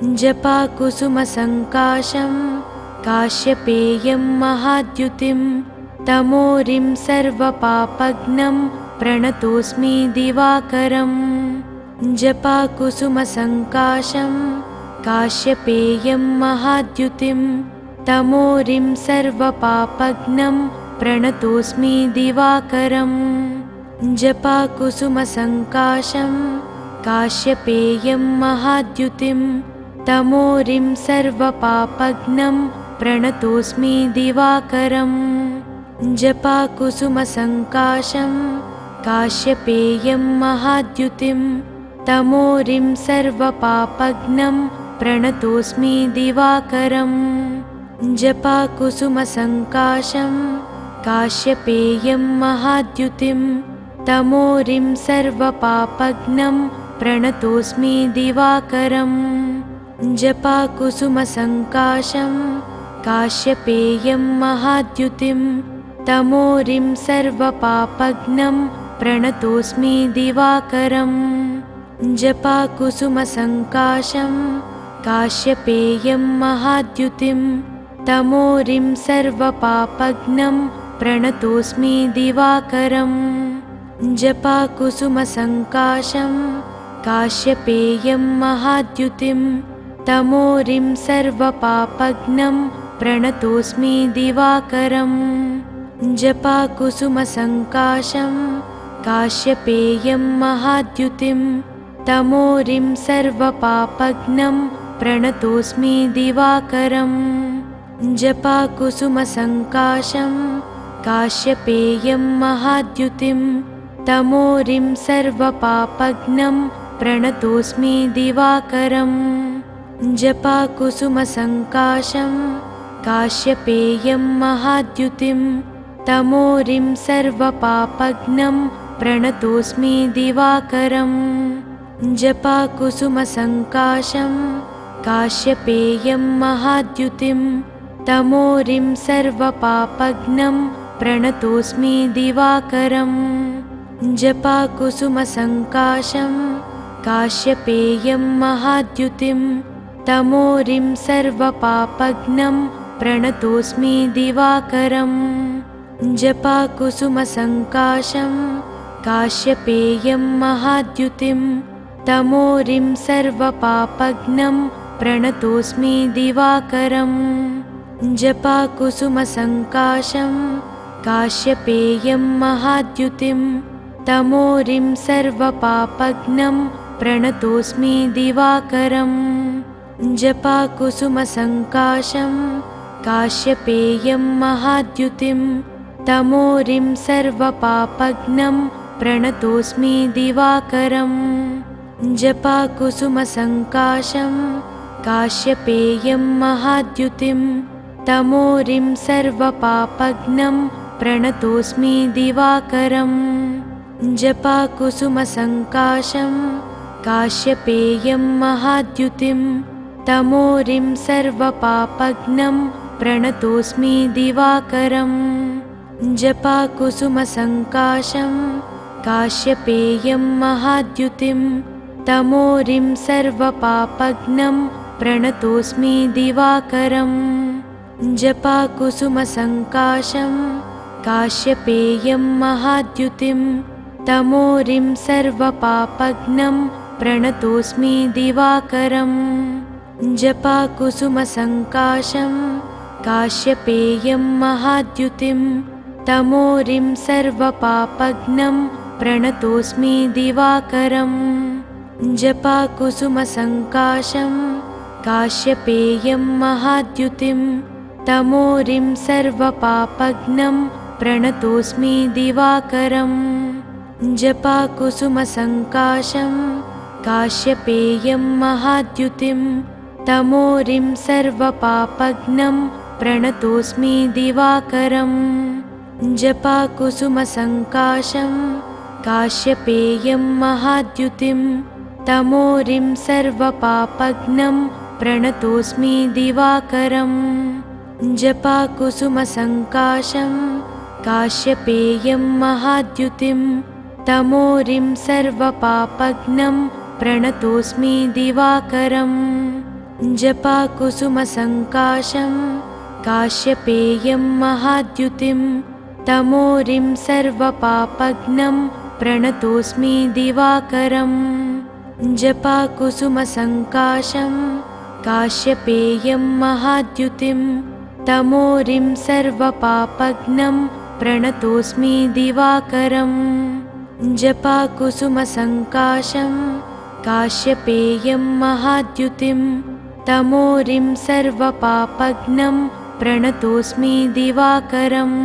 जपाकुसुमसङ्काशं काश्यपेयं महाद्युतिं तमोरिं सर्वपापघ्नं प्रणतोऽस्मि दिवाकरम्। जपाकुसुमसङ्काशं काश्यपेयं महाद्युतिं तमोरिं सर्वपापघ्नं प्रणतोऽस्मि दिवाकरम्। जपाकुसुमसङ्काशं काश्यपेयं महाद्युतिं तमोरिं सर्वपापघ्नं प्रणतोऽस्मि दिवाकरम्। जपाकुसुमसङ्काशं काश्यपेयं महाद्युतिं तमोरिं सर्वपापघ्नं प्रणतोऽस्मि दिवाकरम्। जपाकुसुमसङ्काशं काश्यपेयं महाद्युतिं तमोरिं सर्वपापघ्नं प्रणतोऽस्मि दिवाकरम्। जपाकुसुमसङ्काशं काश्यपेयं महाद्युतिं तमोरिं सर्वपापघ्नं प्रणतोऽस्मि दिवाकरम्। जपाकुसुमसङ्काशं काश्यपेयं महाद्युतिं तमोरिं सर्वपापघ्नं प्रणतोऽस्मि दिवाकरम्। जपाकुसुमसङ्काशं काश्यपेयं महाद्युतिं तमोरिं सर्वपापघ्नं प्रणतोऽस्मि दिवाकरम्। जपाकुसुमसङ्काशं काश्यपेयं महाद्युतिं तमोरिं सर्वपापघ्नं प्रणतोऽस्मि दिवाकरम्। जपाकुसुमसङ्काशं काश्यपेयं महाद्युतिं तमोरिं सर्वपापघ्नं प्रणतोऽस्मि दिवाकरम्। जपाकुसुमसङ्काशं काश्यपेयं महाद्युतिं तमोरिं सर्वपापघ्नं प्रणतोऽस्मि दिवाकरम्। जपाकुसुमसङ्काशं काश्यपेयं महाद्युतिं तमोरिं सर्वपापघ्नं प्रणतोऽस्मि दिवाकरम्। जपाकुसुमसङ्काशं काश्यपेयं महाद्युतिं तमोरिं सर्वपापघ्नं प्रणतोऽस्मि दिवाकरम्। जपाकुसुमसङ्काशं काश्यपेयं महाद्युतिं तमोरिं सर्वपापघ्नं प्रणतोऽस्मि दिवाकरम्। जपाकुसुमसङ्काशं काश्यपेयं महाद्युतिं तमोरिं सर्वपापघ्नं प्रणतोऽस्मि दिवाकरम्। जपाकुसुमसङ्काशं काश्यपेयं महाद्युतिं तमोरिं सर्वपापघ्नं प्रणतोऽस्मि दिवाकरम्। जपाकुसुमसङ्काशं काश्यपेयं महाद्युतिं तमोरिं सर्वपापघ्नं प्रणतोऽस्मि दिवाकरम्। जपाकुसुमसङ्काशं काश्यपेयं महाद्युतिं तमोरिं सर्वपापघ्नं प्रणतोऽस्मि दिवाकरम्। जपाकुसुमसङ्काशं काश्यपेयं महाद्युतिं तमोरिं सर्वपापघ्नं प्रणतोऽस्मि दिवाकरम्। जपाकुसुमसङ्काशं काश्यपेयं महाद्युतिं तमोरिं सर्वपापघ्नं प्रणतोऽस्मि दिवाकरम्। जपाकुसुमसङ्काशं काश्यपेयं महाद्युतिं तमोरिं सर्वपापघ्नं प्रणतोऽस्मि दिवाकरम्। जपाकुसुमसङ्काशं काश्यपेयं महाद्युतिं तमोरिं सर्वपापघ्नं प्रणतोऽस्मि दिवाकरम्। जपाकुसुमसङ्काशं काश्यपेयं महाद्युतिं तमोरिं सर्वपापघ्नं प्रणतोऽस्मि दिवाकरम्। जपाकुसुमसङ्काशं काश्यपेयं महाद्युतिं तमोरिं सर्वपापघ्नं प्रणतोऽस्मि दिवाकरम्। जपाकुसुमसङ्काशं काश्यपेयं महाद्युतिं तमोरिं सर्वपापघ्नं प्रणतोऽस्मि दिवाकरम्। जपाकुसुमसङ्काशं काश्यपेयं महाद्युतिं तमोरिं सर्वपापघ्नं प्रणतोऽस्मि दिवाकरम् जपाकुसुमसङ्काशं काश्यपेयं महाद्युतिं तमोरिं सर्वपापघ्नं प्रणतोऽस्मि दिवाकरम् जपाकुसुमसङ्काशं काश्यपेयं महाद्युतिं तमोरिं सर्वपापघ्नं प्रणतोऽस्मि दिवाकरम्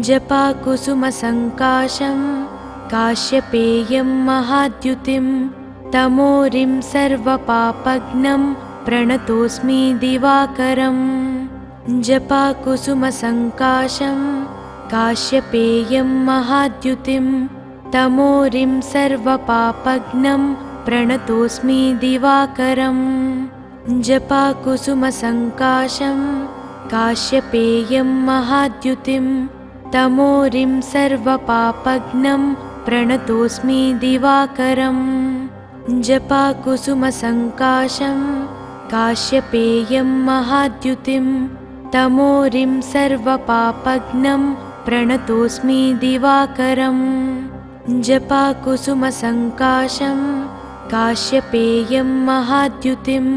जपाकुसुमसङ्काशं काश्यपेयं महाद्युतिं तमोरिं सर्वपापघ्नं प्रणतोऽस्मि दिवाकरम् जपाकुसुमसङ्काशं काश्यपेयं महाद्युतिं तमोरिं सर्वपापघ्नं प्रणतोऽस्मि दिवाकरम् जपाकुसुमसङ्काशं काश्यपेयं महाद्युतिं तमोरिं सर्वपापघ्नं प्रणतोऽस्मि दिवाकरम् जपाकुसुमसङ्काशं काश्यपेयं महाद्युतिं तमोरिं सर्वपापघ्नं प्रणतोऽस्मि दिवाकरम् जपाकुसुमसङ्काशं काश्यपेयं महाद्युतिं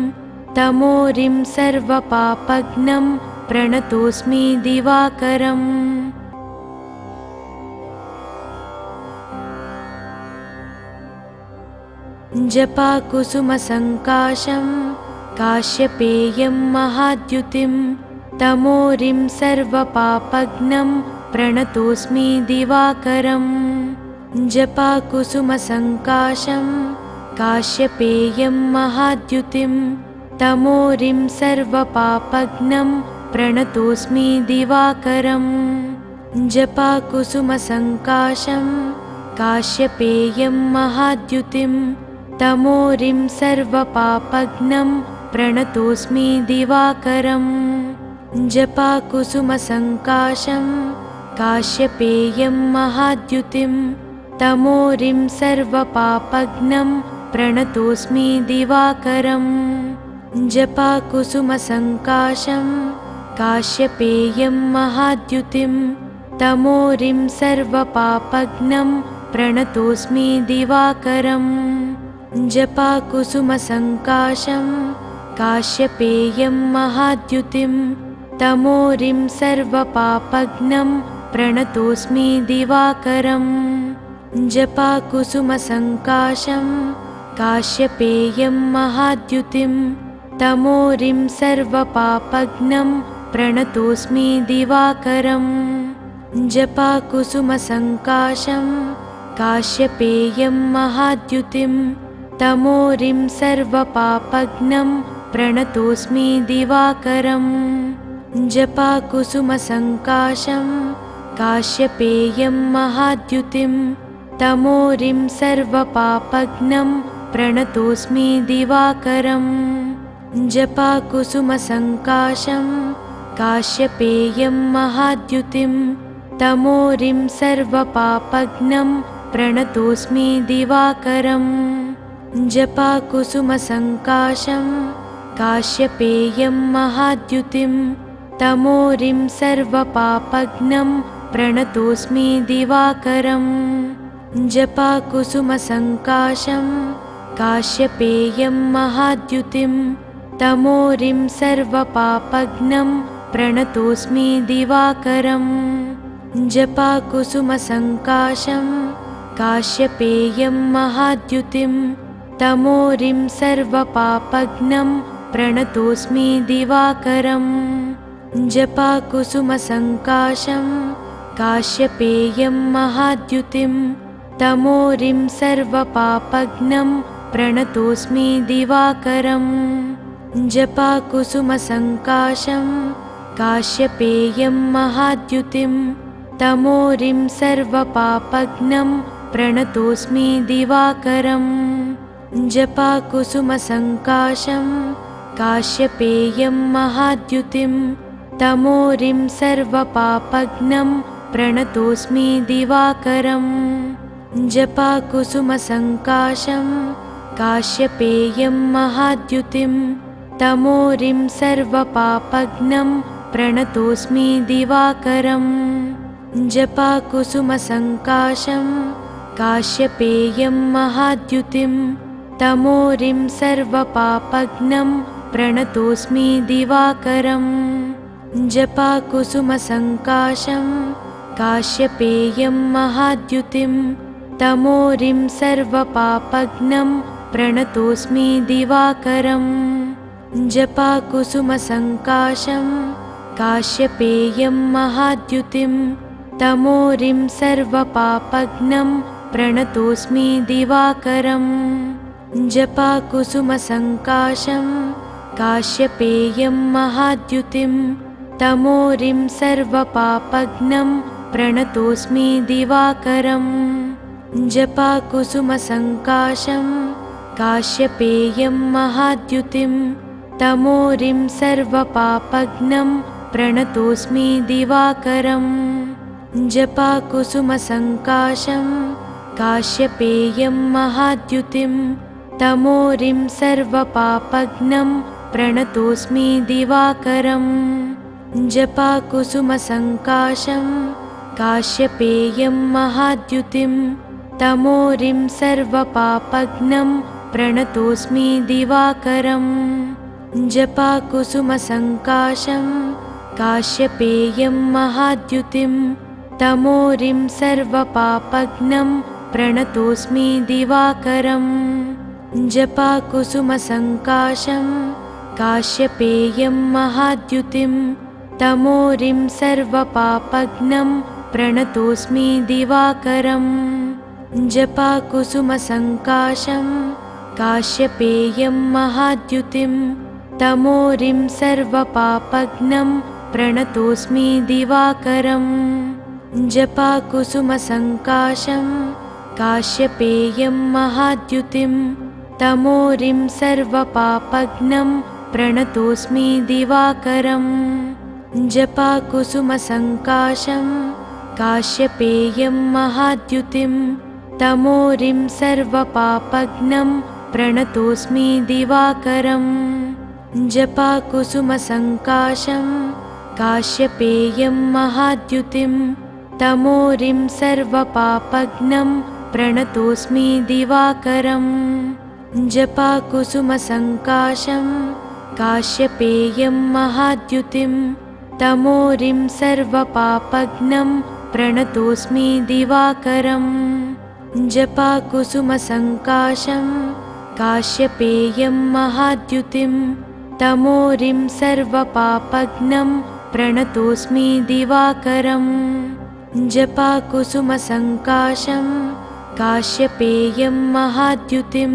तमोरिं सर्वपापघ्नं प्रणतोऽस्मि दिवाकरम् जपाकुसुमसङ्काशं काश्यपेयं महाद्युतिं तमोरिं सर्वपापघ्नं प्रणतोऽस्मि दिवाकरम् जपाकुसुमसङ्काशं काश्यपेयं महाद्युतिं तमोरिं सर्वपापघ्नं प्रणतोऽस्मि दिवाकरम् जपाकुसुमसङ्काशं काश्यपेयं महाद्युतिं तमोरिं सर्वपापघ्नं प्रणतोऽस्मि दिवाकरम् जपाकुसुमसङ्काशं काश्यपेयं महाद्युतिं तमोरिं सर्वपापघ्नं प्रणतोऽस्मि दिवाकरम् जपाकुसुमसङ्काशं काश्यपेयं महाद्युतिं तमोरिं सर्वपापघ्नं प्रणतोऽस्मि दिवाकरम् जपाकुसुमसङ्काशं काश्यपेयं महाद्युतिं तमोरिं सर्वपापघ्नं प्रणतोऽस्मि दिवाकरम् जपाकुसुमसङ्काशं काश्यपेयं महाद्युतिं तमोरिं सर्वपापघ्नं प्रणतोऽस्मि दिवाकरम् जपाकुसुमसङ्काशं काश्यपेयं महाद्युतिं तमोरिं सर्वपापघ्नं प्रणतोऽस्मि दिवाकरम् जपाकुसुमसङ्काशं काश्यपेयं महाद्युतिं तमोरिं सर्वपापघ्नं प्रणतोऽस्मि दिवाकरम् जपाकुसुमसङ्काशं काश्यपेयं महाद्युतिं तमोरिं सर्वपापघ्नं प्रणतोऽस्मि दिवाकरम् जपाकुसुमसङ्काशं काश्यपेयं महाद्युतिं तमोरिं सर्वपापघ्नं प्रणतोऽस्मि दिवाकरम् जपाकुसुमसङ्काशं काश्यपेयं महाद्युतिं तमोरिं सर्वपापघ्नं प्रणतोऽस्मि दिवाकरम् जपाकुसुमसङ्काशं काश्यपेयं महाद्युतिं तमोरिं सर्वपापघ्नं प्रणतोऽस्मि दिवाकरम् जपाकुसुमसङ्काशं काश्यपेयं महाद्युतिं तमोरिं सर्वपापघ्नं प्रणतोऽस्मि दिवाकरम् जपाकुसुमसङ्काशं काश्यपेयं महाद्युतिं तमोरिं सर्वपापघ्नं प्रणतोऽस्मि दिवाकरम् जपाकुसुमसङ्काशं काश्यपेयं महाद्युतिं तमोरिं सर्वपापघ्नं प्रणतोऽस्मि दिवाकरम् जपाकुसुमसङ्काशं काश्यपेयं महाद्युतिं तमोरिं सर्वपापघ्नं प्रणतोऽस्मि दिवाकरम्। जपाकुसुमसङ्काशं काश्यपेयं महाद्युतिं तमोरिं सर्वपापघ्नं प्रणतोऽस्मि दिवाकरम्। जपाकुसुमसङ्काशं काश्यपेयं महाद्युतिं तमोरिं सर्वपापघ्नं प्रणतोऽस्मि दिवाकरम्। जपाकुसुमसङ्काशं काश्यपेयं महाद्युतिं तमोरिं सर्वपापघ्नं प्रणतोऽस्मि दिवाकरम्। जपाकुसुमसङ्काशं काश्यपेयं महाद्युतिं तमोरिं सर्वपापघ्नं प्रणतोऽस्मि दिवाकरम्। जपाकुसुमसङ्काशं काश्यपेयं महाद्युतिं तमोरिं सर्वपापघ्नं प्रणतोऽस्मि दिवाकरम्। जपाकुसुमसङ्काशं काश्यपेयं महाद्युतिं तमोरिं सर्वपापघ्नं प्रणतोऽस्मि दिवाकरम्। जपाकुसुमसङ्काशं काश्यपेयं महाद्युतिं तमोरिं सर्वपापघ्नं प्रणतोऽस्मि दिवाकरम्। जपाकुसुमसङ्काशं काश्यपेयं महाद्युतिं तमोरिं सर्वपापघ्नं प्रणतोऽस्मि दिवाकरम्। जपाकुसुमसङ्काशं काश्यपेयं महाद्युतिं तमोरिं सर्वपापघ्नं प्रणतोऽस्मि दिवाकरम्। जपाकुसुमसङ्काशं काश्यपेयं महाद्युतिं तमोरिं सर्वपापघ्नं प्रणतोऽस्मि दिवाकरम्। जपाकुसुमसङ्काशं काश्यपेयं महाद्युतिं तमोरिं सर्वपापघ्नं प्रणतोऽस्मि दिवाकरम्। जपाकुसुमसङ्काशं काश्यपेयं महाद्युतिं तमोरिं सर्वपापघ्नं प्रणतोऽस्मि दिवाकरम्। जपाकुसुमसङ्काशं काश्यपेयं महाद्युतिं तमोरिं सर्वपापघ्नं प्रणतोऽस्मि दिवाकरम्। जपाकुसुमसङ्काशं काश्यपेयं महाद्युतिं तमोरिं सर्वपापघ्नं प्रणतोऽस्मि दिवाकरम्। जपाकुसुमसङ्काशं काश्यपेयं महाद्युतिं तमोरिं सर्वपापघ्नं प्रणतोऽस्मि दिवाकरम्। जपाकुसुमसङ्काशं काश्यपेयं महाद्युतिं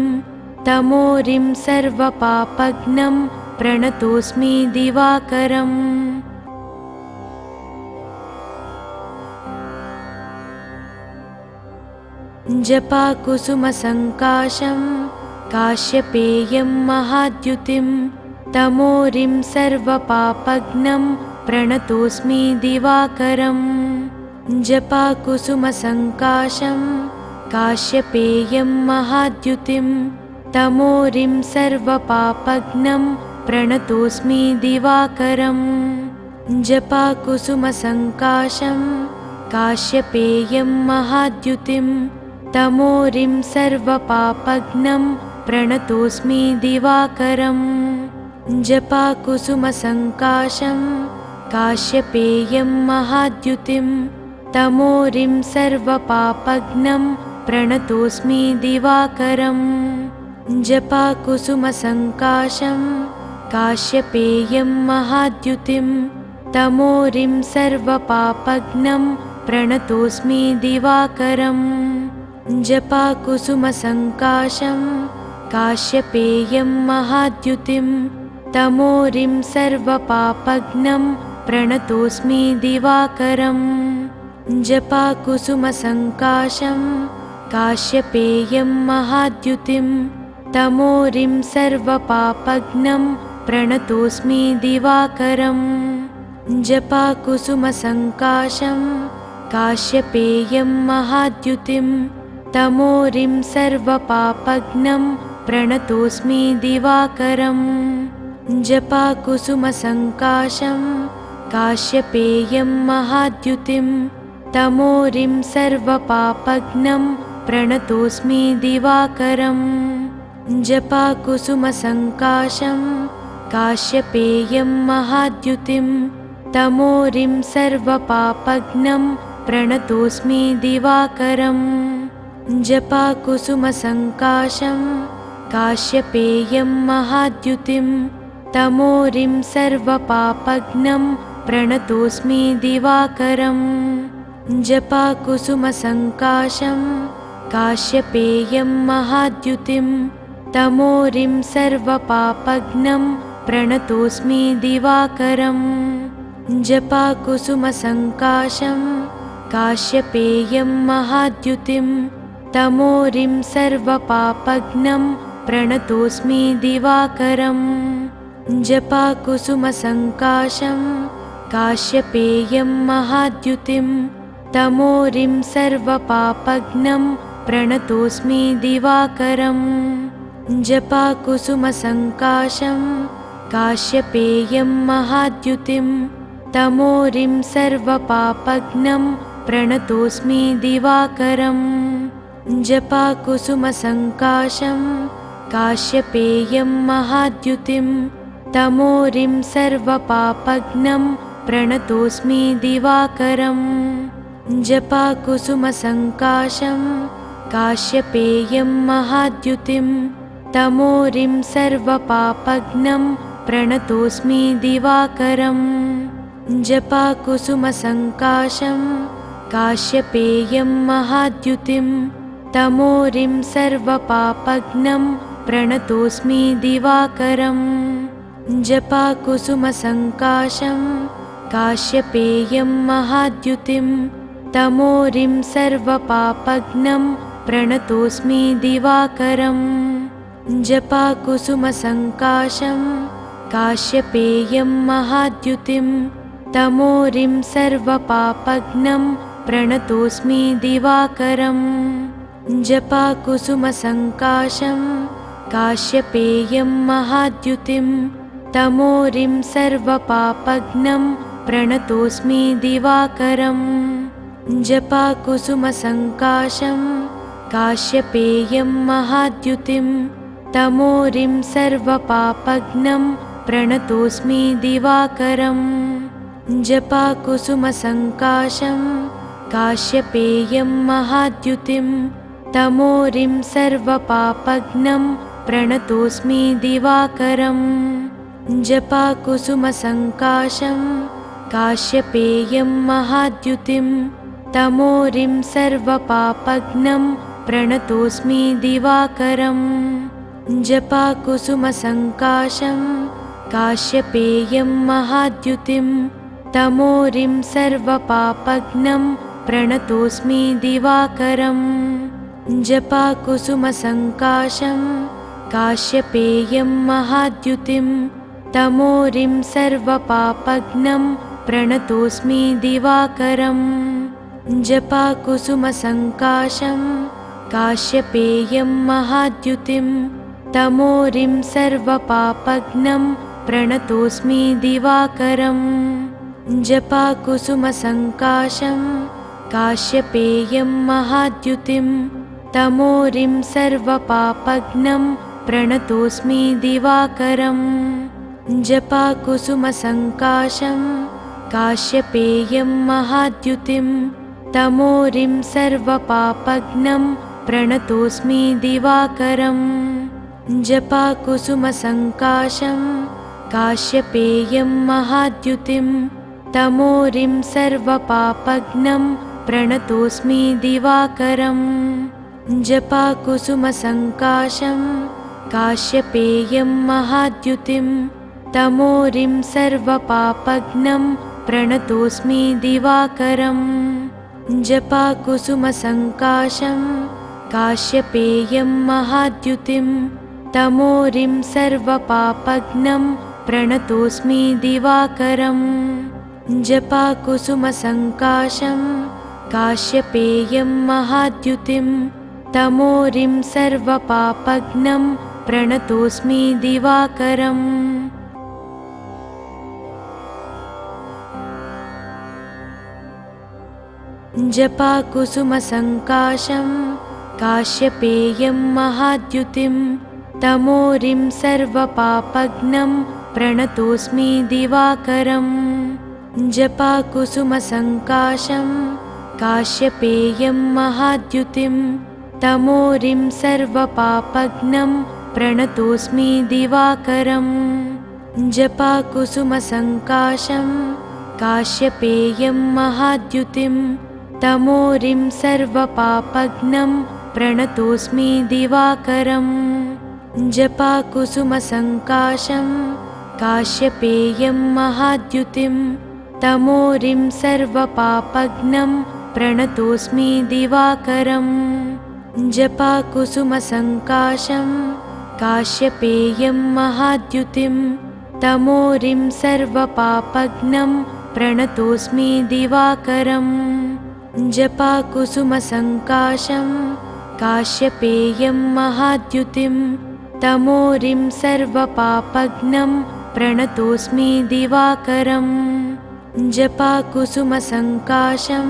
तमोरिं सर्वपापघ्नं प्रणतोऽस्मि दिवाकरम्। जपाकुसुमसङ्काशं काश्यपेयं महाद्युतिं तमोरिं सर्वपापघ्नं प्रणतोऽस्मि दिवाकरम्। जपाकुसुमसङ्काशं काश्यपेयं महाद्युतिं तमोरिं सर्वपापघ्नं प्रणतोऽस्मि दिवाकरम्। जपाकुसुमसङ्काशं काश्यपेयं महाद्युतिं तमोरिं सर्वपापघ्नं प्रणतोऽस्मि दिवाकरम्। जपाकुसुमसङ्काशं काश्यपेयं महाद्युतिं तमोरिं सर्वपापघ्नं प्रणतोऽस्मि दिवाकरम्। जपाकुसुमसङ्काशं काश्यपेयं महाद्युतिं तमोरिं सर्वपापघ्नं प्रणतोऽस्मि दिवाकरम्। जपाकुसुमसङ्काशं काश्यपेयं महाद्युतिं तमोरिं सर्वपापघ्नं प्रणतोऽस्मि दिवाकरम्। जपाकुसुमसङ्काशं काश्यपेयं महाद्युतिं तमोरिं सर्वपापघ्नं प्रणतोऽस्मि दिवाकरम्। जपाकुसुमसङ्काशं काश्यपेयं महाद्युतिं तमोरिं सर्वपापघ्नं प्रणतोऽस्मि दिवाकरम्। जपाकुसुमसङ्काशं काश्यपेयं महाद्युतिं तमोरिं सर्वपापघ्नं प्रणतोऽस्मि दिवाकरम् जपाकुसुमसङ्काशं काश्यपेयं महाद्युतिं तमोरिं सर्वपापघ्नं प्रणतोऽस्मि दिवाकरम् जपाकुसुमसङ्काशं काश्यपेयं महाद्युतिं तमोरिं सर्वपापघ्नं प्रणतोऽस्मि दिवाकरम् जपाकुसुमसङ्काशं काश्यपेयं महाद्युतिं तमोरिं सर्वपापघ्नं प्रणतोऽस्मि दिवाकरम् जपाकुसुमसङ्काशं काश्यपेयं महाद्युतिं तमोरिं सर्वपापघ्नं प्रणतोऽस्मि दिवाकरम् जपाकुसुमसङ्काशं काश्यपेयं महाद्युतिं तमोरिं सर्वपापघ्नं प्रणतोऽस्मि दिवाकरम् जपाकुसुमसङ्काशं काश्यपेयं महाद्युतिं तमोरिं सर्वपापघ्नं प्रणतोऽस्मि दिवाकरम् जपाकुसुमसङ्काशं काश्यपेयं महाद्युतिं तमोरिं सर्वपापघ्नं प्रणतोऽस्मि दिवाकरम् जपाकुसुमसङ्काशं काश्यपेयं महाद्युतिं तमोरिं सर्वपापघ्नं प्रणतोऽस्मि दिवाकरम् जपाकुसुमसङ्काशं काश्यपेयं महाद्युतिं तमोरिं सर्वपापघ्नं प्रणतोऽस्मि दिवाकरम् जपाकुसुमसङ्काशं काश्यपेयं महाद्युतिं तमोरिं सर्वपापघ्नं प्रणतोऽस्मि दिवाकरम् जपाकुसुमसङ्काशं काश्यपेयं महाद्युतिं तमोरिं सर्वपापघ्नं प्रणतोऽस्मि दिवाकरम् जपाकुसुमसङ्काशं काश्यपेयं महाद्युतिं तमोरिं सर्वपापघ्नं प्रणतोऽस्मि दिवाकरम् जपाकुसुमसङ्काशं काश्यपेयं महाद्युतिं तमोरिं सर्वपापघ्नं प्रणतोऽस्मि दिवाकरम् जपाकुसुमसङ्काशं काश्यपेयं महाद्युतिं तमोरिं सर्वपापघ्नं प्रणतोऽस्मि दिवाकरम् जपाकुसुमसङ्काशं काश्यपेयं महाद्युतिं तमोरिं सर्वपापघ्नं प्रणतोऽस्मि दिवाकरम् जपाकुसुमसङ्काशं काश्यपेयं महाद्युतिं तमोरिं सर्वपापघ्नं प्रणतोऽस्मि दिवाकरम् जपाकुसुमसङ्काशं काश्यपेयं महाद्युतिं तमोरिं सर्वपापघ्नं प्रणतोऽस्मि दिवाकरम् जपाकुसुमसङ्काशं काश्यपेयं महाद्युतिं तमोरिं सर्वपापघ्नं प्रणतोऽस्मि दिवाकरम् जपाकुसुमसङ्काशं काश्यपेयं महाद्युतिं तमोरिं सर्वपापघ्नं प्रणतोऽस्मि दिवाकरम् जपाकुसुमसङ्काशं काश्यपेयं महाद्युतिं तमोरिं सर्वपापघ्नं प्रणतोऽस्मि दिवाकरम् जपाकुसुमसङ्काशं काश्यपेयं महाद्युतिं तमोरिं सर्वपापघ्नं प्रणतोऽस्मि दिवाकरम् जपाकुसुमसङ्काशं काश्यपेयं महाद्युतिं तमोरिं सर्वपापघ्नं प्रणतोऽस्मि दिवाकरम् जपाकुसुमसङ्काशं काश्यपेयं महाद्युतिं तमोरिं सर्वपापघ्नं प्रणतोऽस्मि दिवाकरम् जपाकुसुमसङ्काशं काश्यपेयं महाद्युतिं तमोरिं सर्वपापघ्नं प्रणतोऽस्मि दिवाकरम् जपाकुसुमसङ्काशं काश्यपेयं महाद्युतिं तमोरिं सर्वपापघ्नं प्रणतोऽस्मि दिवाकरम् जपाकुसुमसङ्काशं काश्यपेयं महाद्युतिं तमोरिं सर्वपापघ्नं प्रणतोऽस्मि दिवाकरम् जपाकुसुमसङ्काशं काश्यपेयं महाद्युतिं तमोरिं सर्वपापघ्नं प्रणतोऽस्मि दिवाकरम् जपाकुसुमसङ्काशं काश्यपेयं महाद्युतिं तमोरिं सर्वपापघ्नं प्रणतोऽस्मि दिवाकरम् जपाकुसुमसङ्काशं काश्यपेयं महाद्युतिं तमोरिं सर्वपापघ्नं प्रणतोऽस्मि दिवाकरम् जपाकुसुमसङ्काशं काश्यपेयं महाद्युतिं तमोरिं सर्वपापघ्नं प्रणतोऽस्मि दिवाकरम् जपाकुसुमसङ्काशं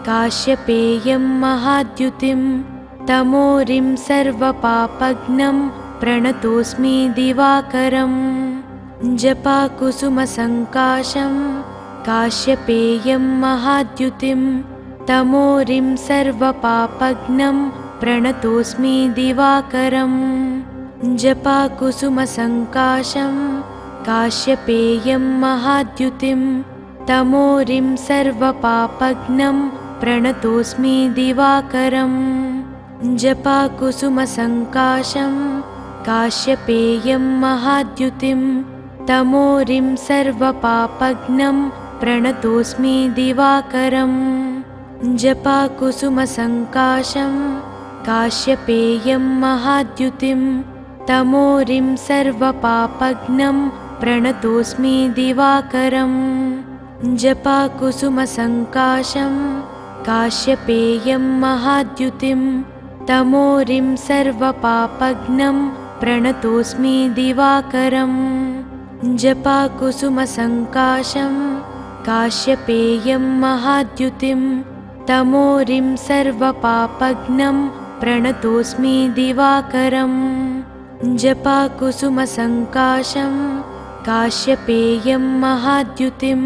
काश्यपेयं महाद्युतिं तमोरिं सर्वपापघ्नं प्रणतोऽस्मि दिवाकरम् जपाकुसुमसङ्काशं काश्यपेयं महाद्युतिं तमोरिं सर्वपापघ्नं प्रणतोऽस्मि दिवाकरम् जपाकुसुमसङ्काशं काश्यपेयं महाद्युतिं तमोरिं सर्वपापघ्नं प्रणतोऽस्मि दिवाकरम् जपाकुसुमसङ्काशं काश्यपेयं महाद्युतिं तमोरिं सर्वपापघ्नं प्रणतोऽस्मि दिवाकरम् जपाकुसुमसङ्काशं काश्यपेयं महाद्युतिं तमोरिं सर्वपापघ्नं प्रणतोऽस्मि दिवाकरम् जपाकुसुमसङ्काशं काश्यपेयं महाद्युतिं तमोरिं सर्वपापघ्नं प्रणतोऽस्मि दिवाकरम् जपाकुसुमसङ्काशं काश्यपेयं महाद्युतिं तमोरिं सर्वपापघ्नं प्रणतोऽस्मि दिवाकरम् जपाकुसुमसङ्काशं काश्यपेयं महाद्युतिं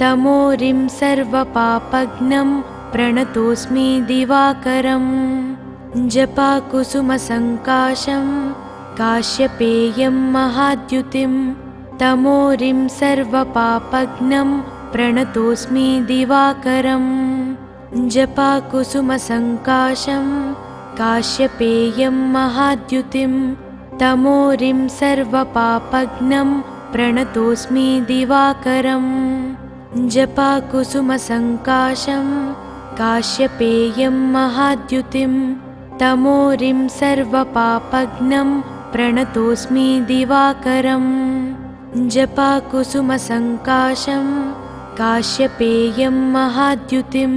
तमोरिं सर्वपापघ्नं प्रणतोऽस्मि दिवाकरम् जपाकुसुमसङ्काशं काश्यपेयं महाद्युतिं तमोरिं सर्वपापघ्नं प्रणतोऽस्मि दिवाकरम् जपाकुसुमसङ्काशं काश्यपेयं महाद्युतिं तमोरिं सर्वपापघ्नं प्रणतोऽस्मि दिवाकरम् जपाकुसुमसङ्काशं काश्यपेयं महाद्युतिं तमोरिं सर्वपापघ्नं प्रणतोऽस्मि दिवाकरम् जपाकुसुमसङ्काशं काश्यपेयं महाद्युतिं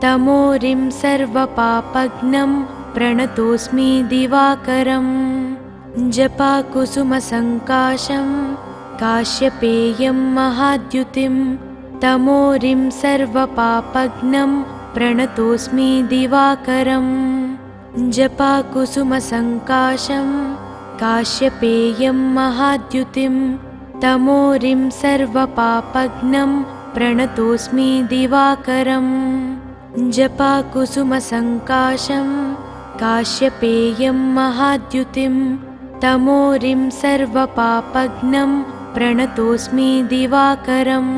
तमोरिं सर्वपापघ्नं प्रणतोऽस्मि दिवाकरम् जपाकुसुमसङ्काशं काश्यपेयं महाद्युतिं तमोरिं सर्वपापघ्नं प्रणतोऽस्मि दिवाकरम् जपाकुसुमसङ्काशं काश्यपेयं महाद्युतिं तमोरिं सर्वपापघ्नं प्रणतोऽस्मि दिवाकरम् जपाकुसुमसङ्काशं काश्यपेयं महाद्युतिं तमोरिं सर्वपापघ्नं प्रणतोऽस्मि दिवाकरम्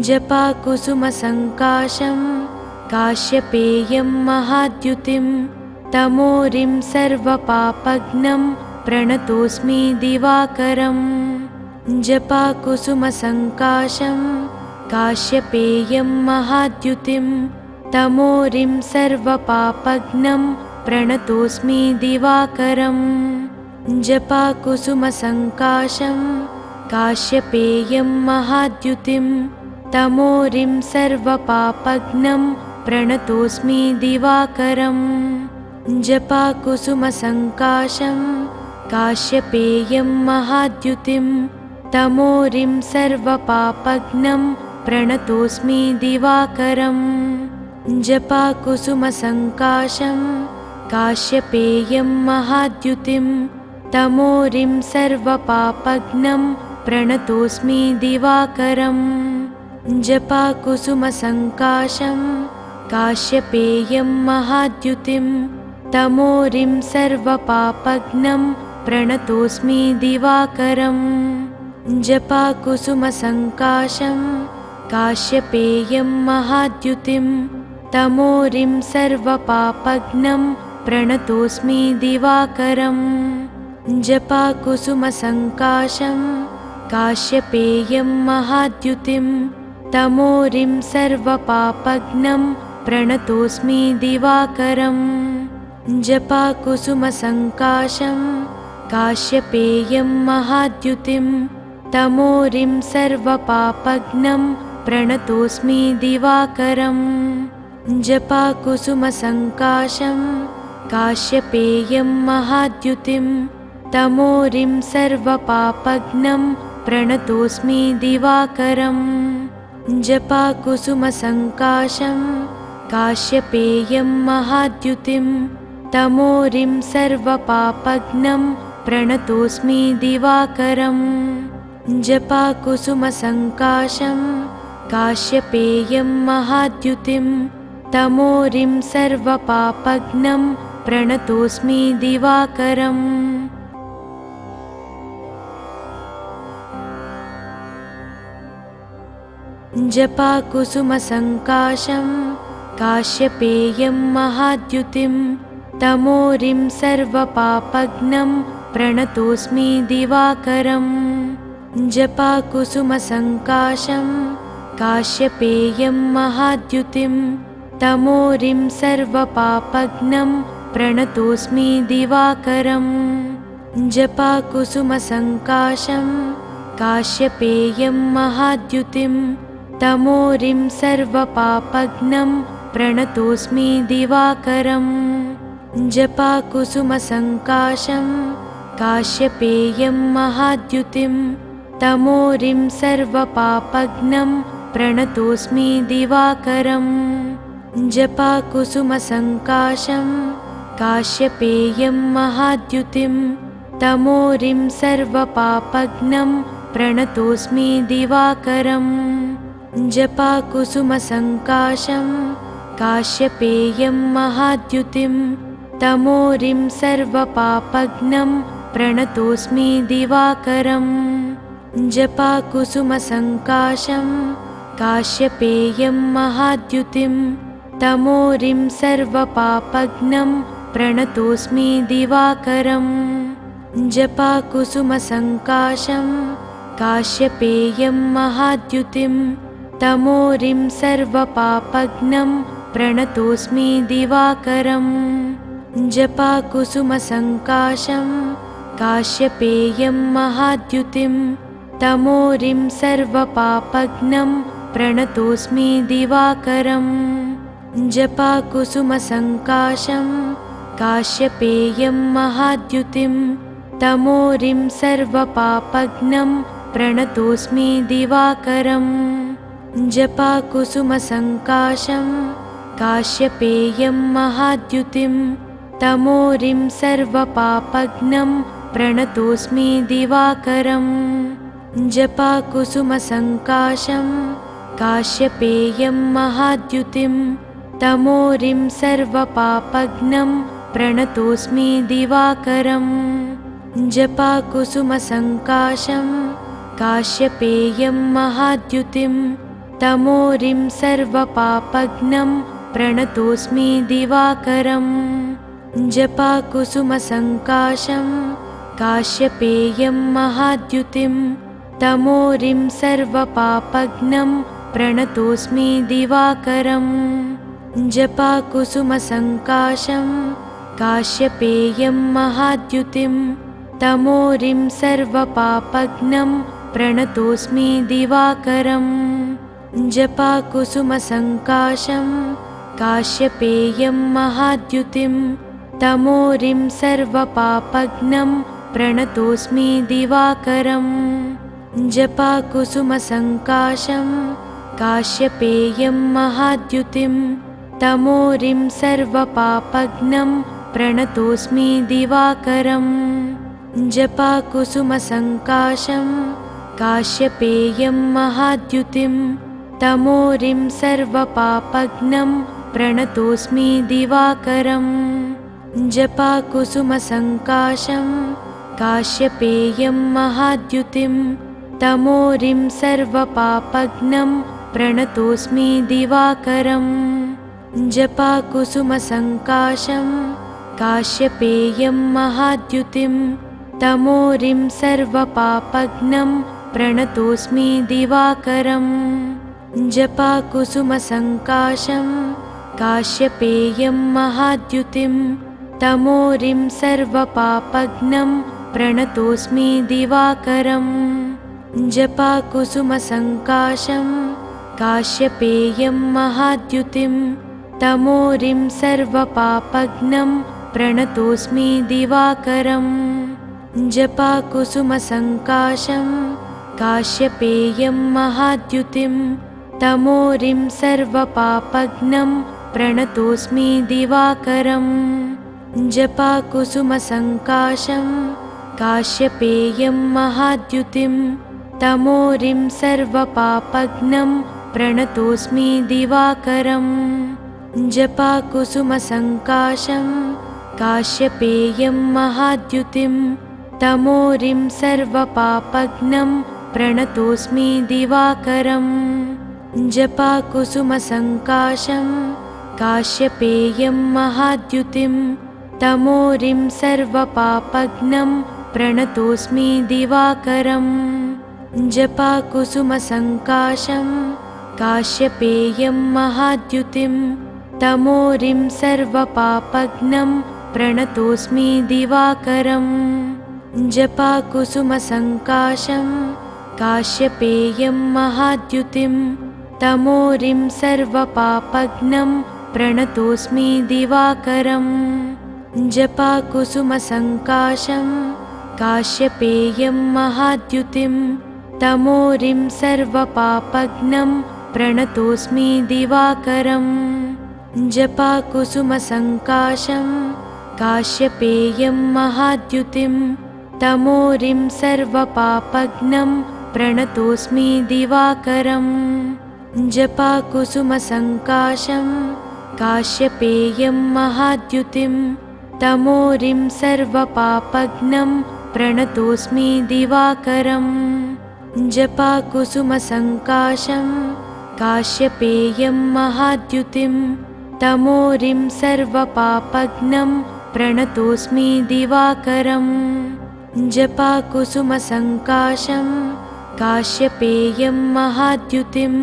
जपाकुसुमसङ्काशं काश्यपेयं महाद्युतिं तमोरिं सर्वपापघ्नं प्रणतोऽस्मि दिवाकरम् जपाकुसुमसङ्काशं काश्यपेयं महाद्युतिं तमोरिं सर्वपापघ्नं प्रणतोऽस्मि दिवाकरम् जपाकुसुमसङ्काशं काश्यपेयं महाद्युतिं तमोरिं सर्वपापघ्नं प्रणतोऽस्मि दिवाकरम् जपाकुसुमसङ्काशं काश्यपेयं महाद्युतिं तमोरिं सर्वपापघ्नं प्रणतोऽस्मि दिवाकरम् जपाकुसुमसङ्काशं काश्यपेयं महाद्युतिं तमोरिं सर्वपापघ्नं प्रणतोऽस्मि दिवाकरम् जपाकुसुमसङ्काशं काश्यपेयं महाद्युतिं तमोरिं सर्वपापघ्नं प्रणतोऽस्मि दिवाकरम् जपाकुसुमसङ्काशं काश्यपेयं महाद्युतिं तमोरिं सर्वपापघ्नं प्रणतोऽस्मि दिवाकरम् जपाकुसुमसङ्काशं काश्यपेयं महाद्युतिं तमोरिं सर्वपापघ्नं प्रणतोऽस्मि दिवाकरम् जपाकुसुमसङ्काशं काश्यपेयं महाद्युतिं तमोरिं सर्वपापघ्नं प्रणतोऽस्मि दिवाकरम् जपाकुसुमसङ्काशं काश्यपेयं महाद्युतिं तमोरिं सर्वपापघ्नं प्रणतोऽस्मि दिवाकरम् जपाकुसुमसङ्काशं काश्यपेयं महाद्युतिं तमोरिं सर्वपापघ्नं प्रणतोऽस्मि दिवाकरम् जपाकुसुमसङ्काशं काश्यपेयं महाद्युतिं तमोरिं सर्वपापघ्नं प्रणतोऽस्मि दिवाकरम् जपाकुसुमसङ्काशं काश्यपेयं महाद्युतिं तमोरिं सर्वपापघ्नं प्रणतोऽस्मि दिवाकरम् जपाकुसुमसङ्काशं काश्यपेयं महाद्युतिं तमोरिं सर्वपापघ्नं प्रणतोऽस्मि दिवाकरम् जपाकुसुमसङ्काशं काश्यपेयं महाद्युतिं तमोरिं सर्वपापघ्नं प्रणतोऽस्मि दिवाकरम् जपाकुसुमसङ्काशं काश्यपेयं महाद्युतिं तमोरिं सर्वपापघ्नं प्रणतोऽस्मि दिवाकरम् जपाकुसुमसङ्काशं काश्यपेयं महाद्युतिं तमोरिं सर्वपापघ्नं प्रणतोऽस्मि दिवाकरम् जपाकुसुमसङ्काशं काश्यपेयं महाद्युतिं तमोरिं सर्वपापघ्नं प्रणतोऽस्मि दिवाकरम् जपाकुसुमसङ्काशं काश्यपेयं महाद्युतिं तमोरिं सर्वपापघ्नं प्रणतोऽस्मि दिवाकरम् जपाकुसुमसङ्काशं काश्यपेयं महाद्युतिं तमोरिं सर्वपापघ्नं प्रणतोऽस्मि दिवाकरम् जपाकुसुमसङ्काशं काश्यपेयं महाद्युतिं तमोरिं सर्वपापघ्नं प्रणतोऽस्मि दिवाकरम् जपाकुसुमसङ्काशं काश्यपेयं महाद्युतिं तमोरिं सर्वपापघ्नं प्रणतोऽस्मि दिवाकरम् जपाकुसुमसङ्काशं काश्यपेयं महाद्युतिं तमोरिं सर्वपापघ्नं प्रणतोऽस्मि दिवाकरम् जपाकुसुमसङ्काशं काश्यपेयं महाद्युतिं तमोरिं सर्वपापघ्नं प्रणतोऽस्मि दिवाकरम् जपाकुसुमसङ्काशं काश्यपेयं महाद्युतिं तमोरिं सर्वपापघ्नं प्रणतोऽस्मि दिवाकरम् जपाकुसुमसङ्काशं काश्यपेयं महाद्युतिं तमोरिं सर्वपापघ्नं प्रणतोऽस्मि दिवाकरम् जपाकुसुमसङ्काशं काश्यपेयं महाद्युतिं तमोरिं सर्वपापघ्नं प्रणतोऽस्मि दिवाकरम् जपाकुसुमसङ्काशं काश्यपेयं महाद्युतिं तमोरिं सर्वपापघ्नं प्रणतोऽस्मि दिवाकरम् जपाकुसुमसङ्काशं काश्यपेयं महाद्युतिं तमोरिं सर्वपापघ्नं प्रणतोऽस्मि दिवाकरम्। जपाकुसुमसङ्काशं काश्यपेयं महाद्युतिं तमोरिं सर्वपापघ्नं प्रणतोऽस्मि दिवाकरम्। जपाकुसुमसङ्काशं काश्यपेयं महाद्युतिं तमोरिं सर्वपापघ्नं प्रणतोऽस्मि दिवाकरम्। जपाकुसुमसङ्काशं काश्यपेयं महाद्युतिं तमोरिं सर्वपापघ्नं प्रणतोऽस्मि दिवाकरम्। जपाकुसुमसङ्काशं काश्यपेयं महाद्युतिं तमोरिं सर्वपापघ्नं प्रणतोऽस्मि दिवाकरम्। जपाकुसुमसङ्काशं काश्यपेयं महाद्युतिं तमोरिं सर्वपापघ्नं प्रणतोऽस्मि दिवाकरम्। जपाकुसुमसङ्काशं काश्यपेयं महाद्युतिं तमोरिं सर्वपापघ्नं प्रणतोऽस्मि दिवाकरम्। जपाकुसुमसङ्काशं काश्यपेयं महाद्युतिं तमोरिं सर्वपापघ्नं प्रणतोऽस्मि दिवाकरम्। जपाकुसुमसङ्काशं काश्यपेयं महाद्युतिं तमोरिं सर्वपापघ्नं प्रणतोऽस्मि दिवाकरम्। जपाकुसुमसङ्काशं काश्यपेयं महाद्युतिं तमोरिं सर्वपापघ्नं प्रणतोऽस्मि दिवाकरम्। जपाकुसुमसङ्काशं काश्यपेयं महाद्युतिं तमोरिं सर्वपापघ्नं प्रणतोऽस्मि दिवाकरम्। जपाकुसुमसङ्काशं काश्यपेयं महाद्युतिं तमोरिं सर्वपापघ्नं प्रणतोऽस्मि दिवाकरम्। जपाकुसुमसङ्काशं काश्यपेयं महाद्युतिं तमोरिं सर्वपापघ्नं प्रणतोऽस्मि दिवाकरम्। जपाकुसुमसङ्काशं काश्यपेयं महाद्युतिं तमोरिं सर्वपापघ्नं प्रणतोऽस्मि दिवाकरम्। जपाकुसुमसङ्काशं काश्यपेयं महाद्युतिं तमोरिं सर्वपापघ्नं प्रणतोऽस्मि दिवाकरम्। जपाकुसुमसङ्काशं काश्यपेयं महाद्युतिं तमोरिं सर्वपापघ्नं प्रणतोऽस्मि दिवाकरम्। जपाकुसुमसङ्काशं काश्यपेयं महाद्युतिं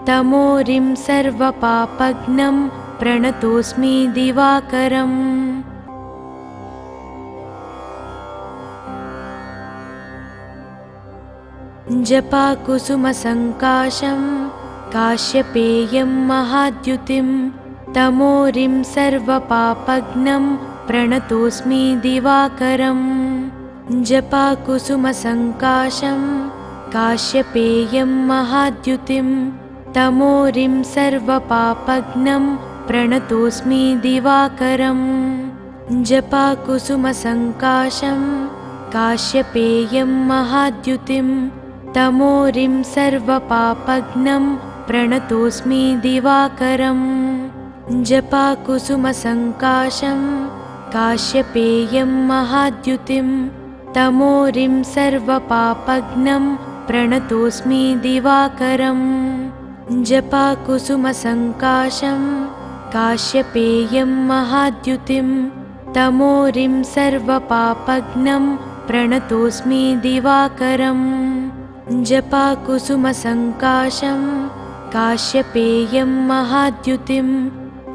तमोरिं सर्वपापघ्नं प्रणतोऽस्मि दिवाकरम्। जपाकुसुमसङ्काशं काश्यपेयं महाद्युतिं तमोरिं सर्वपापघ्नं प्रणतोऽस्मि दिवाकरम्। जपाकुसुमसङ्काशं काश्यपेयं महाद्युतिं तमोरिं सर्वपापघ्नं प्रणतोऽस्मि दिवाकरम्। जपाकुसुमसङ्काशं काश्यपेयं महाद्युतिं तमोरिं सर्वपापघ्नं प्रणतोऽस्मि दिवाकरम्। जपाकुसुमसङ्काशं काश्यपेयं महाद्युतिं तमोरिं सर्वपापघ्नं प्रणतोऽस्मि दिवाकरम्। जपाकुसुमसङ्काशं काश्यपेयं महाद्युतिं तमोरिं सर्वपापघ्नं प्रणतोऽस्मि दिवाकरम्। जपाकुसुमसङ्काशं काश्यपेयं महाद्युतिं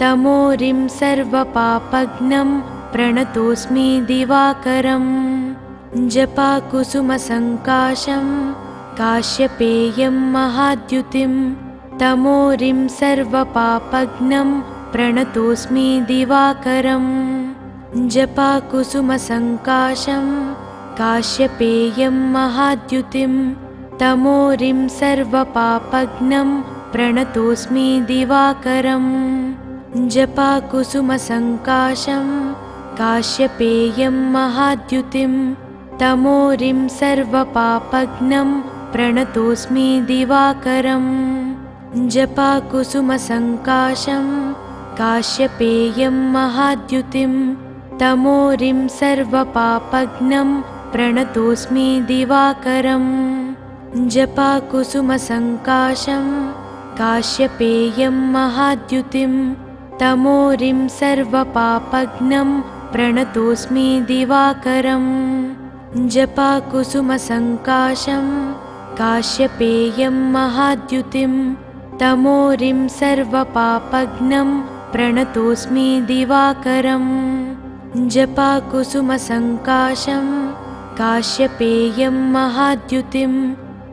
तमोरिं सर्वपापघ्नं प्रणतोऽस्मि दिवाकरम्। जपाकुसुमसङ्काशं काश्यपेयं महाद्युतिं तमोरिं सर्वपापघ्नं प्रणतोऽस्मि दिवाकरम्। जपाकुसुमसङ्काशं काश्यपेयं महाद्युतिं तमोरिं सर्वपापघ्नं प्रणतोऽस्मि दिवाकरम्। जपाकुसुमसङ्काशं काश्यपेयं महाद्युतिं तमोरिं सर्वपापघ्नं प्रणतोऽस्मि दिवाकरम् जपाकुसुमसङ्काशं काश्यपेयं महाद्युतिं तमोरिं सर्वपापघ्नं प्रणतोऽस्मि दिवाकरम् जपाकुसुमसङ्काशं काश्यपेयं महाद्युतिं तमोरिं सर्वपापघ्नं प्रणतोऽस्मि दिवाकरम् जपाकुसुमसङ्काशं काश्यपेयं महाद्युतिं तमोरिं सर्वपापघ्नं प्रणतोऽस्मि दिवाकरम् जपाकुसुमसङ्काशं काश्यपेयं महाद्युतिं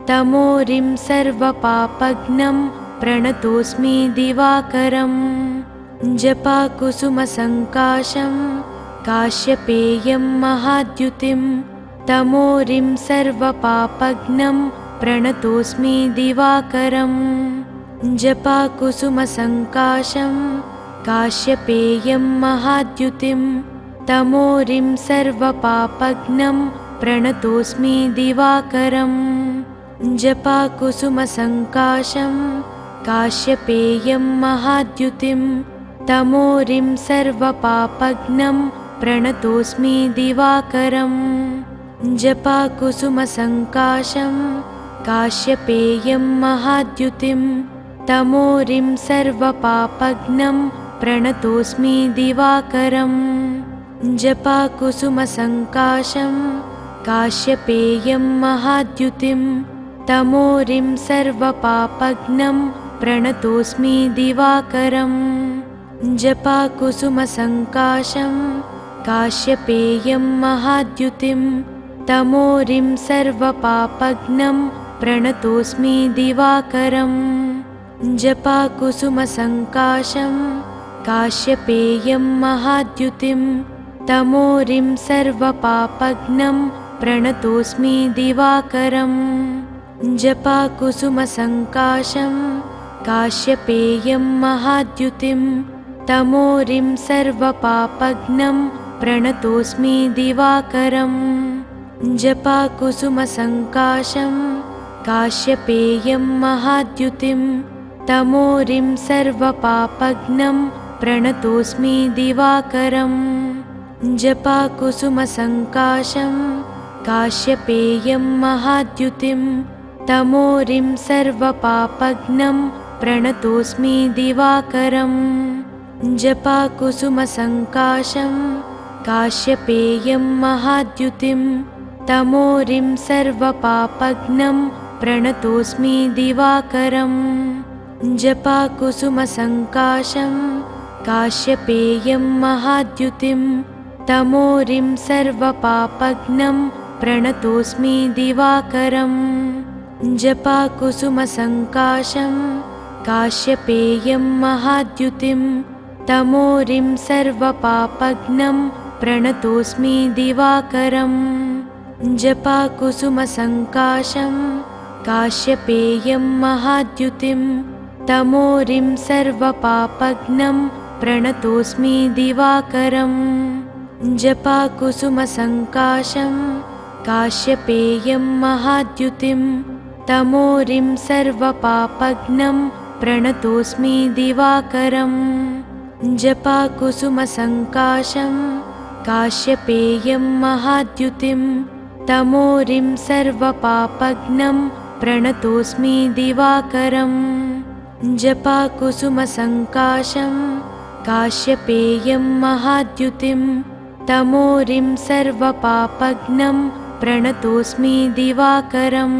तमोरिं सर्वपापघ्नं प्रणतोऽस्मि दिवाकरम् जपाकुसुमसङ्काशं काश्यपेयं महाद्युतिं तमोरिं सर्वपापघ्नं प्रणतोऽस्मि दिवाकरम् जपाकुसुमसङ्काशं काश्यपेयं महाद्युतिं तमोरिं सर्वपापघ्नं प्रणतोऽस्मि दिवाकरम् जपाकुसुमसङ्काशं काश्यपेयं महाद्युतिं तमोरिं सर्वपापघ्नं प्रणतोऽस्मि दिवाकरम् जपाकुसुमसङ्काशं काश्यपेयं महाद्युतिं तमोरिं सर्वपापघ्नं प्रणतोऽस्मि दिवाकरम् जपाकुसुमसङ्काशं काश्यपेयं महाद्युतिं तमोरिं सर्वपापघ्नं प्रणतोऽस्मि दिवाकरम् जपाकुसुमसङ्काशं काश्यपेयं महाद्युतिं तमोरिं सर्वपापघ्नं प्रणतोऽस्मि दिवाकरम् जपाकुसुमसङ्काशं काश्यपेयं महाद्युतिं तमोरिं सर्वपापघ्नं प्रणतोऽस्मि दिवाकरम् जपाकुसुमसङ्काशं काश्यपेयं महाद्युतिं तमोरिं सर्वपापघ्नं प्रणतोऽस्मि दिवाकरम् जपाकुसुमसङ्काशं काश्यपेयं महाद्युतिं तमोरिं सर्वपापघ्नं प्रणतोऽस्मि दिवाकरम् जपाकुसुमसङ्काशं काश्यपेयं महाद्युतिं तमोरिं सर्वपापघ्नं प्रणतोऽस्मि दिवाकरम् जपाकुसुमसङ्काशं काश्यपेयं महाद्युतिं तमोरिं सर्वपापघ्नं प्रणतोऽस्मि दिवाकरम् जपाकुसुमसङ्काशं काश्यपेयं महाद्युतिं तमोरिं सर्वपापघ्नं प्रणतोऽस्मि दिवाकरम् जपाकुसुमसङ्काशं काश्यपेयं महाद्युतिं तमोरिं सर्वपापघ्नं प्रणतोऽस्मि दिवाकरम् जपाकुसुमसङ्काशं काश्यपेयं महाद्युतिं तमोरिं सर्वपापघ्नं प्रणतोऽस्मि दिवाकरम् जपाकुसुमसङ्काशं काश्यपेयं महाद्युतिं तमोरिं सर्वपापघ्नं प्रणतोऽस्मि दिवाकरम् जपाकुसुमसङ्काशं काश्यपेयं महाद्युतिं तमोरिं सर्वपापघ्नं प्रणतोऽस्मि दिवाकरम् जपाकुसुमसङ्काशं काश्यपेयं महाद्युतिं तमोरिं सर्वपापघ्नं प्रणतोऽस्मि दिवाकरम्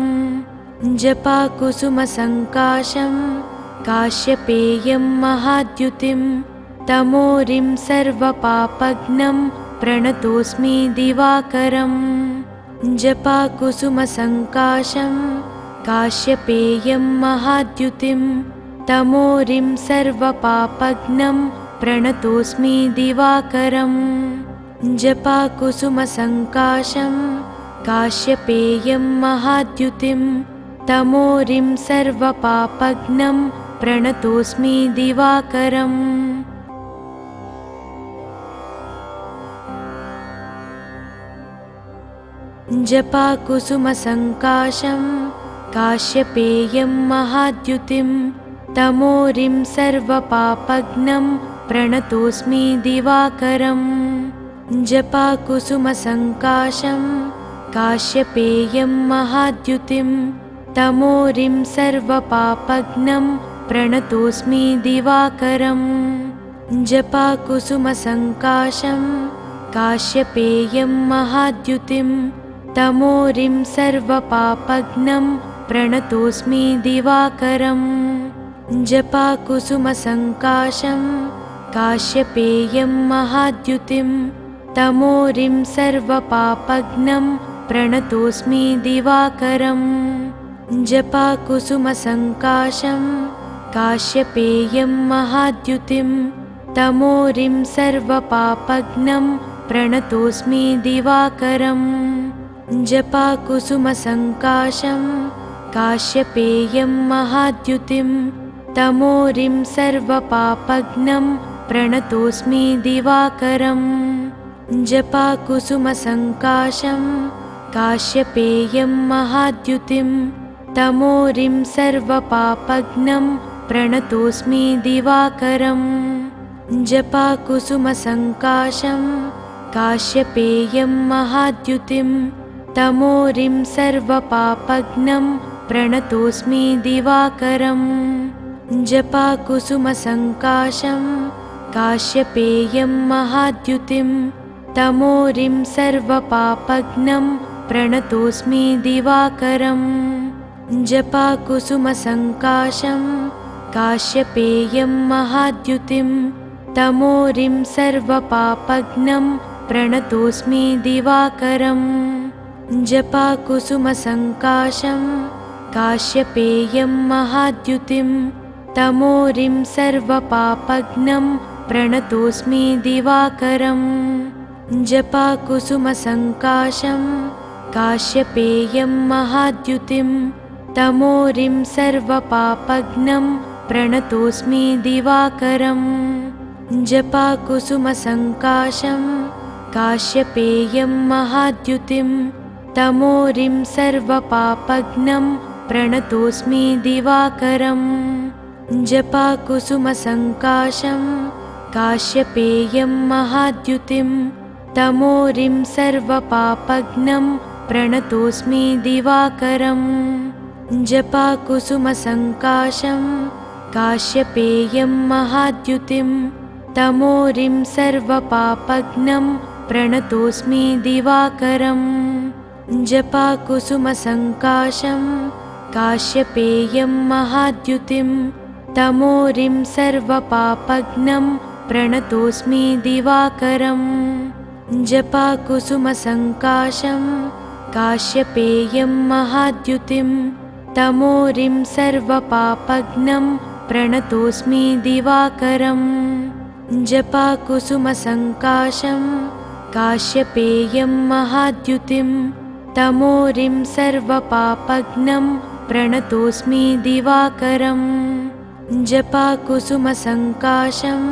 जपाकुसुमसङ्काशं काश्यपेयं महाद्युतिं तमोरिं सर्वपापघ्नं प्रणतोऽस्मि दिवाकरम् जपाकुसुमसङ्काशं काश्यपेयं महाद्युतिं तमोरिं सर्वपापघ्नं प्रणतोऽस्मि दिवाकरम् जपाकुसुमसङ्काशं काश्यपेयं महाद्युतिं तमोरिं सर्वपापघ्नं प्रणतोऽस्मि दिवाकरम् जपाकुसुमसङ्काशं काश्यपेयं महाद्युतिं तमोरिं सर्वपापघ्नं प्रणतोऽस्मि दिवाकरम् जपाकुसुमसङ्काशं काश्यपेयं महाद्युतिं तमोरिं सर्वपापघ्नं प्रणतोऽस्मि दिवाकरम् जपाकुसुमसङ्काशं काश्यपेयं महाद्युतिं तमोरिं सर्वपापघ्नं प्रणतोऽस्मि दिवाकरम् जपाकुसुमसङ्काशं काश्यपेयं महाद्युतिं तमोरिं सर्वपापघ्नं प्रणतोऽस्मि दिवाकरम् जपाकुसुमसङ्काशं काश्यपेयं महाद्युतिं तमोरिं सर्वपापघ्नं प्रणतोऽस्मि दिवाकरम् जपाकुसुमसङ्काशं काश्यपेयं महाद्युतिं तमोरिं सर्वपापघ्नं प्रणतोऽस्मि दिवाकरम् जपाकुसुमसङ्काशं काश्यपेयं महाद्युतिं तमोरिं सर्वपापघ्नं प्रणतोऽस्मि दिवाकरम् जपाकुसुमसङ्काशं काश्यपेयं महाद्युतिं तमोरिं सर्वपापघ्नं प्रणतोऽस्मि दिवाकरम् जपाकुसुमसङ्काशं काश्यपेयं महाद्युतिं तमोरिं सर्वपापघ्नं प्रणतोऽस्मि दिवाकरम् जपाकुसुमसङ्काशं काश्यपेयं महाद्युतिं तमोरिं सर्वपापघ्नं प्रणतोऽस्मि दिवाकरम् जपाकुसुमसङ्काशं काश्यपेयं महाद्युतिं तमोरिं सर्वपापघ्नं प्रणतोऽस्मि दिवाकरम् जपाकुसुमसङ्काशं काश्यपेयं महाद्युतिं तमोरिं सर्वपापघ्नं प्रणतोऽस्मि दिवाकरम् जपाकुसुमसङ्काशं काश्यपेयं महाद्युतिं तमोरिं सर्वपापघ्नं प्रणतोऽस्मि दिवाकरम् जपाकुसुमसङ्काशं काश्यपेयं महाद्युतिं तमोरिं सर्वपापघ्नं प्रणतोऽस्मि दिवाकरम् जपाकुसुमसङ्काशं काश्यपेयं महाद्युतिं तमोरिं सर्वपापघ्नं प्रणतोऽस्मि दिवाकरम् जपाकुसुमसङ्काशं काश्यपेयं महाद्युतिं तमोरिं सर्वपापघ्नं प्रणतोऽस्मि दिवाकरम् जपाकुसुमसङ्काशं काश्यपेयं महाद्युतिं तमोरिं सर्वपापघ्नं प्रणतोऽस्मि दिवाकरम् जपाकुसुमसङ्काशं काश्यपेयं महाद्युतिं तमोरिं सर्वपापघ्नं प्रणतोऽस्मि दिवाकरम् जपाकुसुमसङ्काशं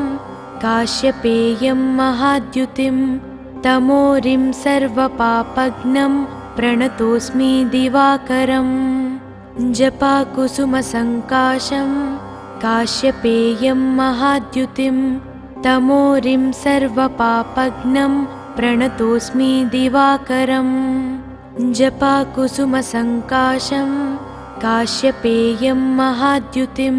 काश्यपेयं महाद्युतिं तमोरिं सर्वपापघ्नं प्रणतोऽस्मि दिवाकरम् जपाकुसुमसङ्काशं काश्यपेयं महाद्युतिं तमोरिं सर्वपापघ्नं प्रणतोऽस्मि दिवाकरम् जपाकुसुमसङ्काशं काश्यपेयं महाद्युतिं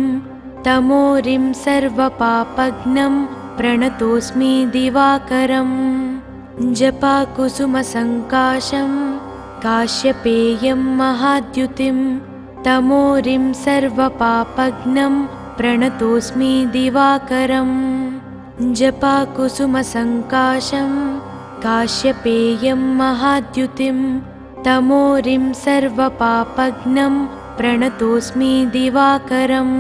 तमोरिं सर्वपापघ्नं प्रणतोऽस्मि दिवाकरम् जपाकुसुमसङ्काशं काश्यपेयं महाद्युतिं तमोरिं सर्वपापघ्नं प्रणतोऽस्मि दिवाकरम् जपाकुसुमसङ्काशं काश्यपेयं महाद्युतिं तमोरिं सर्वपापघ्नं प्रणतोऽस्मि दिवाकरम्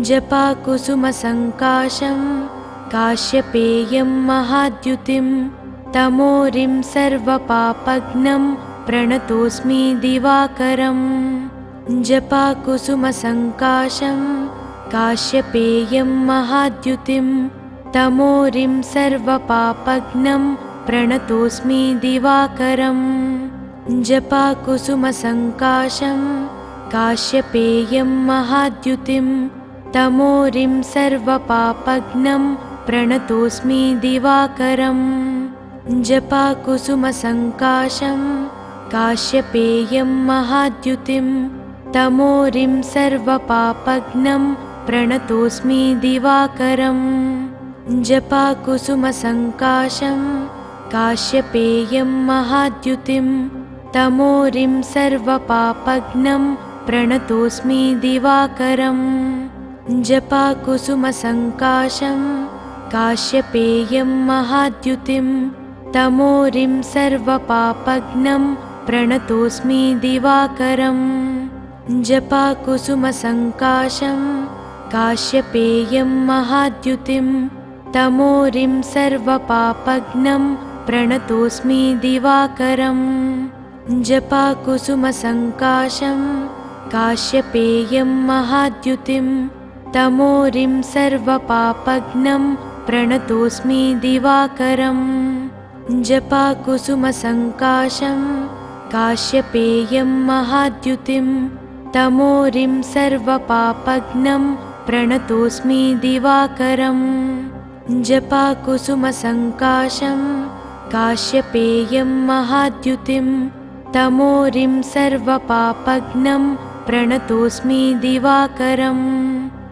जपाकुसुमसङ्काशं काश्यपेयं महाद्युतिं तमोरिं सर्वपापघ्नं प्रणतोऽस्मि दिवाकरम् जपाकुसुमसङ्काशं काश्यपेयं महाद्युतिं तमोरिं सर्वपापघ्नं प्रणतोऽस्मि दिवाकरम् जपाकुसुमसङ्काशं काश्यपेयं महाद्युतिं तमोरिं सर्वपापघ्नं प्रणतोऽस्मि दिवाकरम् जपाकुसुमसङ्काशं काश्यपेयं महाद्युतिं तमोरिं सर्वपापघ्नं प्रणतोऽस्मि दिवाकरम् जपाकुसुमसङ्काशं काश्यपेयं महाद्युतिं तमोरिं सर्वपापघ्नं प्रणतोऽस्मि दिवाकरम् जपाकुसुमसङ्काशं काश्यपेयं महाद्युतिं तमोरिं सर्वपापघ्नं प्रणतोऽस्मि दिवाकरम् जपाकुसुमसङ्काशं काश्यपेयं महाद्युतिं तमोरिं सर्वपापघ्नं प्रणतोऽस्मि दिवाकरम् जपाकुसुमसङ्काशं काश्यपेयं महाद्युतिं तमोरिं सर्वपापघ्नं प्रणतोऽस्मि दिवाकरम् जपाकुसुमसङ्काशं काश्यपेयं महाद्युतिं तमोरिं सर्वपापघ्नं प्रणतोऽस्मि दिवाकरम् जपाकुसुमसङ्काशं काश्यपेयं महाद्युतिं तमोरिं सर्वपापघ्नं प्रणतोऽस्मि दिवाकरम्